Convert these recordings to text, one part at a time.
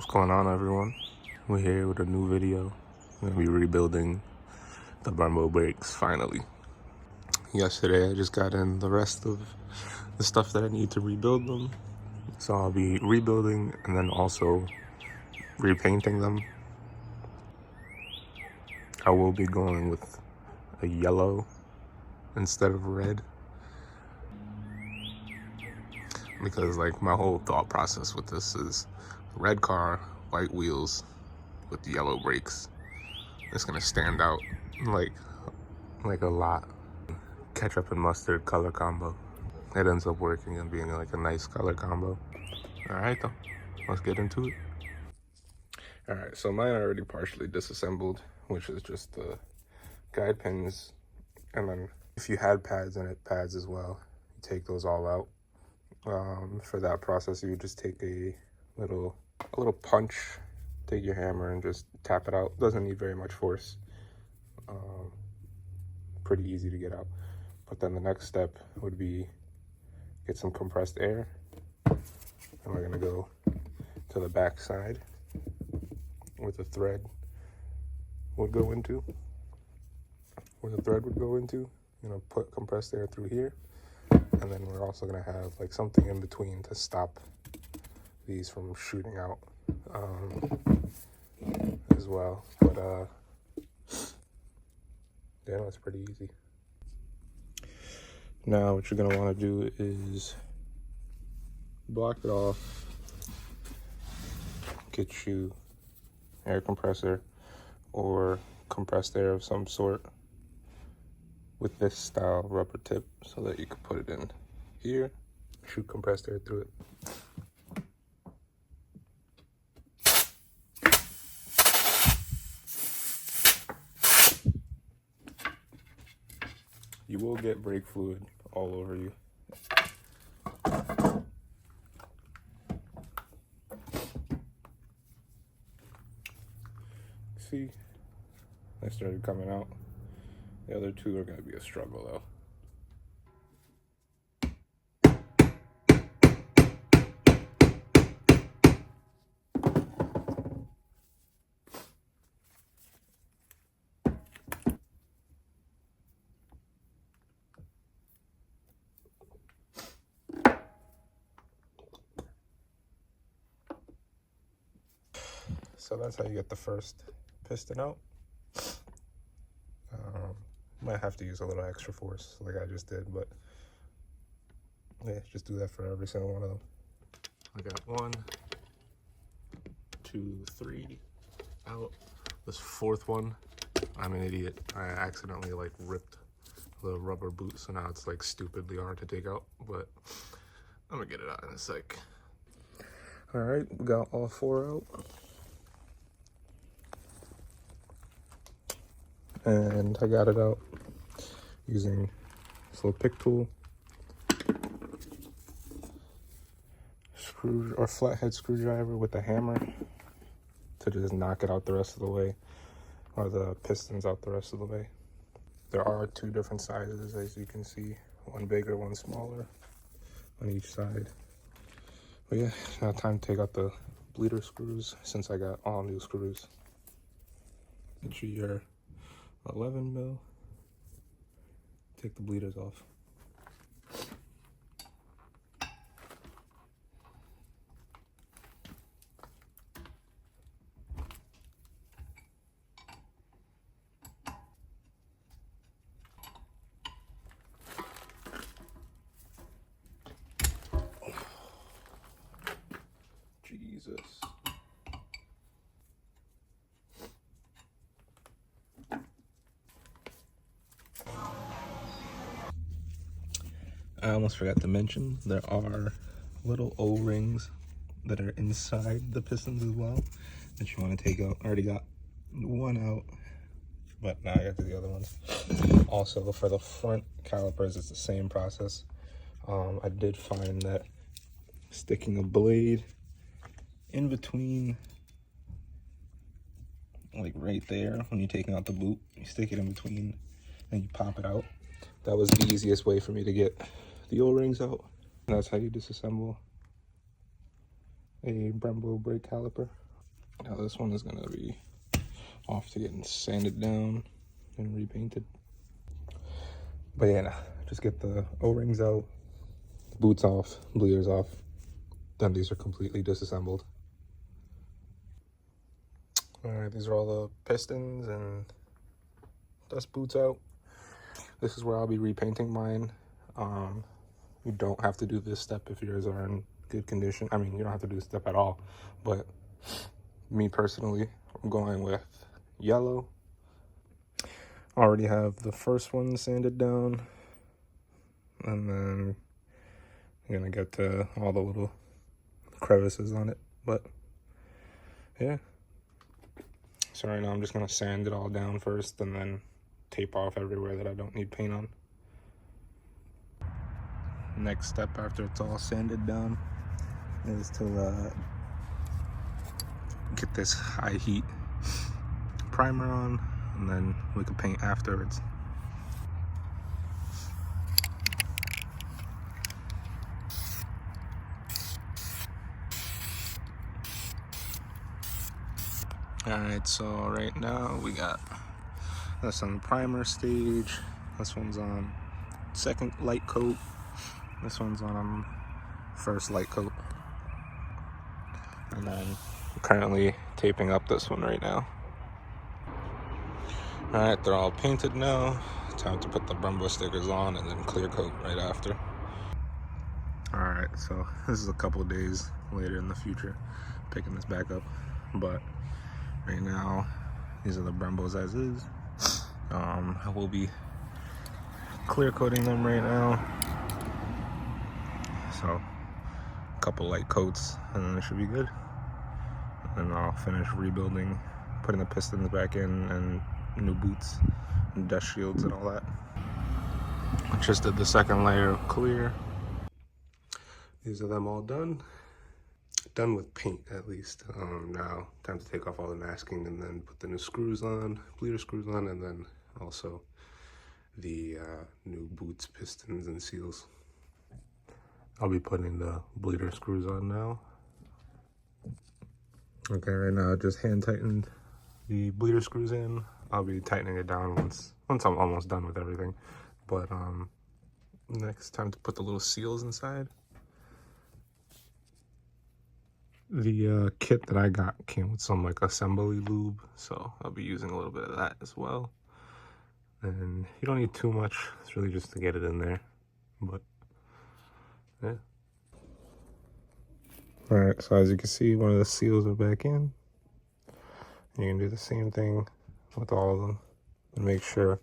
going on, everyone? We're here with a new video. We're gonna be rebuilding the Brembo brakes finally. Yesterday I just got in the rest of the stuff that I need to rebuild them, so I'll be rebuilding and then also repainting them. I will be going with a yellow instead of red, because like my whole thought process with this is red car, white wheels with yellow brakes. It's gonna stand out like a lot. Ketchup and mustard color combo. It ends up working and being like a nice color combo. All right though, let's get into it. All right, so mine are already partially disassembled, which is just the guide pins, and then if you had pads in it, pads as well, you take those all out. For that process, you would just take a little punch, take your hammer and just tap it out. Doesn't need very much force. Pretty easy to get out. But then the next step would be get some compressed air, and we're gonna go to the back side where the thread would go into. You know, put compressed air through here, and then we're also gonna have like something in between to stop these from shooting out as well. But yeah, that's pretty easy. Now what you're gonna want to do is block it off, get you air compressor or compressed air of some sort with this style rubber tip, so that you can put it in here, shoot compressed air through it. You will get brake fluid all over you. See, they started coming out. The other two are going to be a struggle though. So that's how you get the first piston out. Might have to use a little extra force like I just did, but yeah, just do that for every single one of them. I got 1, 2, 3 out. This fourth one, I'm an idiot. I accidentally like ripped the rubber boot, so now it's like stupidly hard to take out, but I'm gonna get it out in a sec. All right, we got all 4 out. And I got it out using this little pick tool, flathead screwdriver with a hammer to just knock it out the rest of the way, or the pistons out the rest of the way. There are 2 different sizes, as you can see, one bigger, one smaller on each side. But yeah, now time to take out the bleeder screws, since I got all new screws. Get you your 11 mil. Take the bleeders off. Jesus. I almost forgot to mention, there are little O-rings that are inside the pistons as well that you want to take out. I already got 1 out, but now I got to the other ones. Also, for the front calipers, it's the same process. I did find that sticking a blade in between, like right there, when you're taking out the boot, you stick it in between and you pop it out. That was the easiest way for me to get the O-rings out. That's how you disassemble a Brembo brake caliper. Now this one is gonna be off to getting sanded down and repainted. But yeah, nah, just get the O-rings out, boots off, bleeders off. Then these are completely disassembled. All right, these are all the pistons and dust boots out. This is where I'll be repainting mine. You don't have to do this step if yours are in good condition. I mean, you don't have to do this step at all, but me personally, I'm going with yellow. Already have the first one sanded down, and then I'm gonna get to all the little crevices on it. But yeah, so right now I'm just gonna sand it all down first and then tape off everywhere that I don't need paint on. Next step after it's all sanded down is to get this high heat primer on, and then we can paint afterwards. Alright, so right now we got this on primer stage, this one's on second light coat, this one's on first light coat, and then I'm currently taping up this one right now. Alright, they're all painted now. Time to put the Brembo stickers on and then clear coat right after. Alright, so this is a couple of days later in the future, picking this back up. But right now, these are the Brembos as is. I will be clear coating them right now. So, a couple light coats and then it should be good. And I'll finish rebuilding, putting the pistons back in and new boots and dust shields and all that. I just did the second layer of clear. These are them all done. Done with paint at least. Now time to take off all the masking and then put the new screws on, bleeder screws on, and then also the new boots, pistons, and seals. I'll be putting the bleeder screws on now. Okay, right now I just hand tightened the bleeder screws in. I'll be tightening it down once I'm almost done with everything. But next time to put the little seals inside. The kit that I got came with some like assembly lube, so I'll be using a little bit of that as well. And you don't need too much, it's really just to get it in there, but yeah. Alright, so as you can see, one of the seals are back in. You can do the same thing with all of them and make sure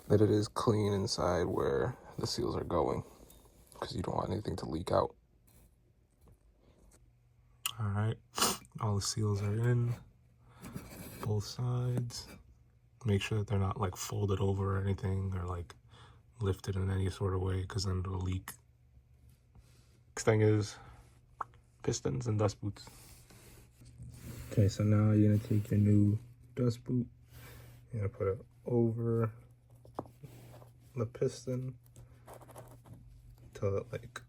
that it is clean inside where the seals are going, because you don't want anything to leak out. Alright, all the seals are in, both sides. Make sure that they're not like folded over or anything, or like lifted in any sort of way, because then it'll leak. Next thing is pistons and dust boots. Okay, so now you're gonna take your new dust boot, you're gonna put it over the piston till it like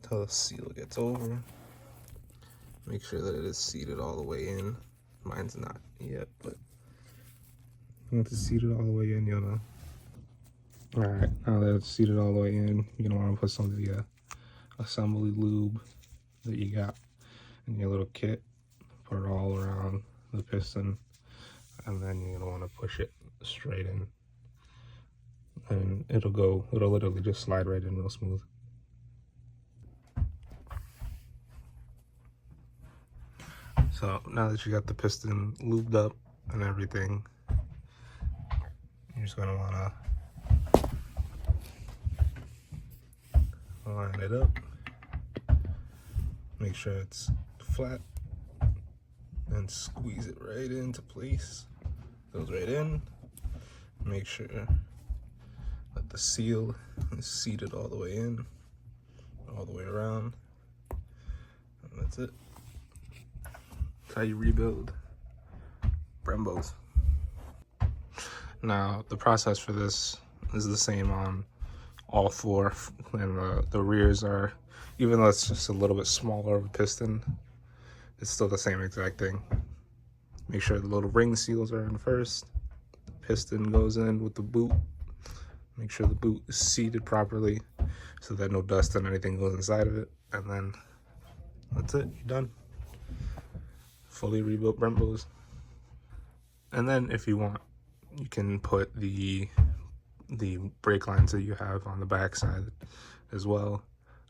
until the seal gets over. Make sure that it is seated all the way in. Mine's not yet, but once it's seated all the way in, you'll know. Alright, now that it's seated all the way in, you're gonna want to put some of the assembly lube that you got in your little kit. Put it all around the piston, and then you're gonna want to push it straight in. And it'll literally just slide right in real smooth. So now that you got the piston lubed up and everything, you're just gonna wanna line it up, make sure it's flat, and squeeze it right into place. Goes right in. Make sure that the seal is seated all the way in, all the way around, and that's it. That's how you rebuild Brembos. Now, the process for this is the same on all four, and the rears are, even though it's just a little bit smaller of a piston, it's still the same exact thing. Make sure the little ring seals are in first. The piston goes in with the boot. Make sure the boot is seated properly so that no dust and anything goes inside of it. And then that's it, you're done. Fully rebuilt Brembos. And then if you want, you can put the brake lines that you have on the back side as well.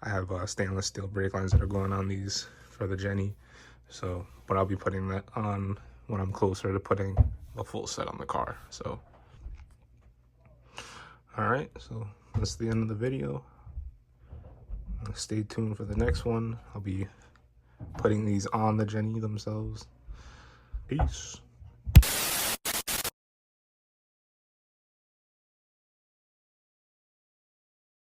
I have stainless steel brake lines that are going on these for the Jenny. So, but I'll be putting that on when I'm closer to putting a full set on the car. So, all right, so that's the end of the video. Stay tuned for the next one. I'll be putting these on the Jenny themselves. Peace.